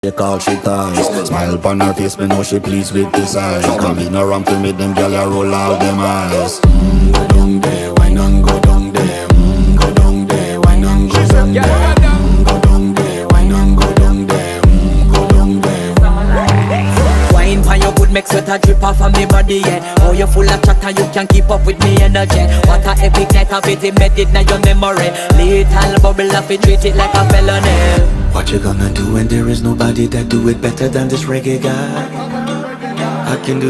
They call she ties. Smile upon her face, me know she pleased with this eyes. Come in around to me, them gyal a roll out them eyes. Go down there, why not go down there? Go down there, why not go down there? Go down there, why not go down there? Go down there. Wine for your good, make sweat a drip off of me body, yeah. Oh, you full of chatter, you can keep up with me energy. What a epic night of it, embedded in your memory. Little bubble of it, treat it like a felony. What you gonna do when there is nobody that do it better than this reggae guy? I can do